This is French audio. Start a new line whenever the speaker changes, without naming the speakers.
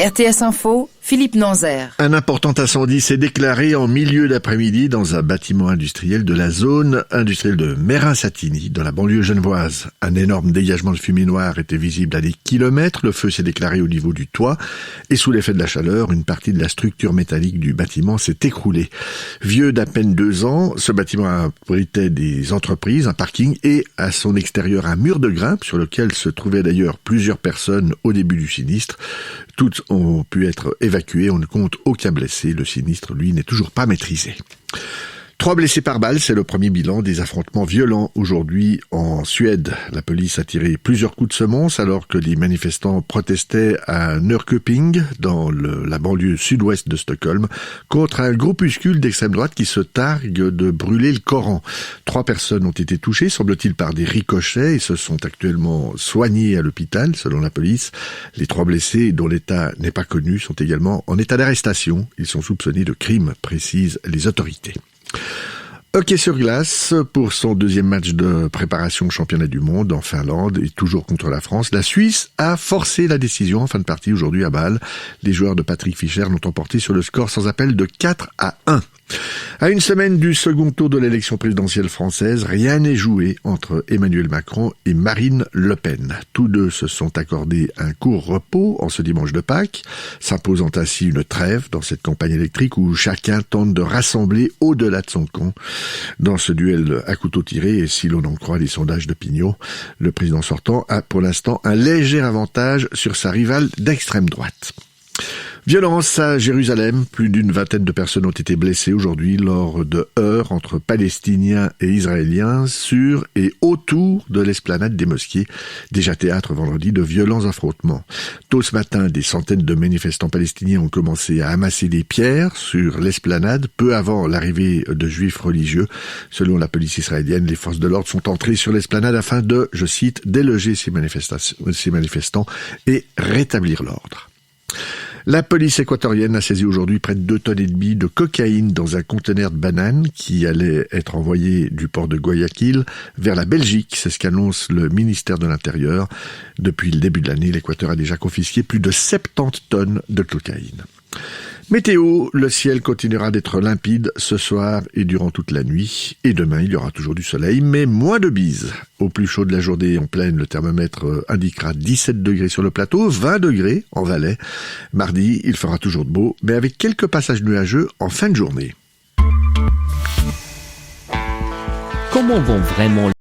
RTS Info, Philippe Nanzer.
Un important incendie s'est déclaré en milieu d'après-midi dans un bâtiment industriel de la zone industrielle de Meyrin-Satigny, dans la banlieue genevoise. Un énorme dégagement de fumée noire était visible à des kilomètres. Le feu s'est déclaré au niveau du toit et sous l'effet de la chaleur, une partie de la structure métallique du bâtiment s'est écroulée. Vieux d'à peine 2 ans, ce bâtiment abritait des entreprises, un parking et à son extérieur un mur de grimpe sur lequel se trouvaient d'ailleurs plusieurs personnes au début du sinistre. Toutes ont pu être évacuées, on ne compte aucun blessé. Le sinistre, lui, n'est toujours pas maîtrisé. 3 blessés par balle, c'est le premier bilan des affrontements violents aujourd'hui en Suède. La police a tiré plusieurs coups de semonce alors que les manifestants protestaient à Norrköping, dans la banlieue sud-ouest de Stockholm, contre un groupuscule d'extrême droite qui se targue de brûler le Coran. 3 personnes ont été touchées, semble-t-il, par des ricochets et se sont actuellement soignées à l'hôpital, selon la police. Les 3 blessés, dont l'état n'est pas connu, sont également en état d'arrestation. Ils sont soupçonnés de crimes, précisent les autorités. Hockey sur glace pour son deuxième match de préparation au championnat du monde en Finlande et toujours contre la France. La Suisse a forcé la décision en fin de partie aujourd'hui à Bâle. Les joueurs de Patrick Fischer l'ont emporté sur le score sans appel de 4-1. À une semaine du second tour de l'élection présidentielle française, rien n'est joué entre Emmanuel Macron et Marine Le Pen. Tous deux se sont accordés un court repos en ce dimanche de Pâques, s'imposant ainsi une trêve dans cette campagne électrique où chacun tente de rassembler au-delà de son camp. Dans ce duel à couteau tiré, et si l'on en croit les sondages d'opinion, le président sortant a pour l'instant un léger avantage sur sa rivale d'extrême droite. Violence à Jérusalem. Plus d'une vingtaine de personnes ont été blessées aujourd'hui lors de heurts entre Palestiniens et Israéliens sur et autour de l'esplanade des mosquées, déjà théâtre vendredi de violents affrontements. Tôt ce matin, des centaines de manifestants palestiniens ont commencé à amasser des pierres sur l'esplanade, peu avant l'arrivée de juifs religieux. Selon la police israélienne, les forces de l'ordre sont entrées sur l'esplanade afin de, je cite, déloger ces manifestants et rétablir l'ordre. La police équatorienne a saisi aujourd'hui près de 2,5 tonnes de cocaïne dans un conteneur de bananes qui allait être envoyé du port de Guayaquil vers la Belgique. C'est ce qu'annonce le ministère de l'Intérieur. Depuis le début de l'année, l'Équateur a déjà confisqué plus de 70 tonnes de cocaïne. Météo, le ciel continuera d'être limpide ce soir et durant toute la nuit. Et demain, il y aura toujours du soleil, mais moins de bise. Au plus chaud de la journée en plaine, le thermomètre indiquera 17 degrés sur le plateau, 20 degrés en Valais. Mardi, il fera toujours de beau, mais avec quelques passages nuageux en fin de journée.
Comment vont vraiment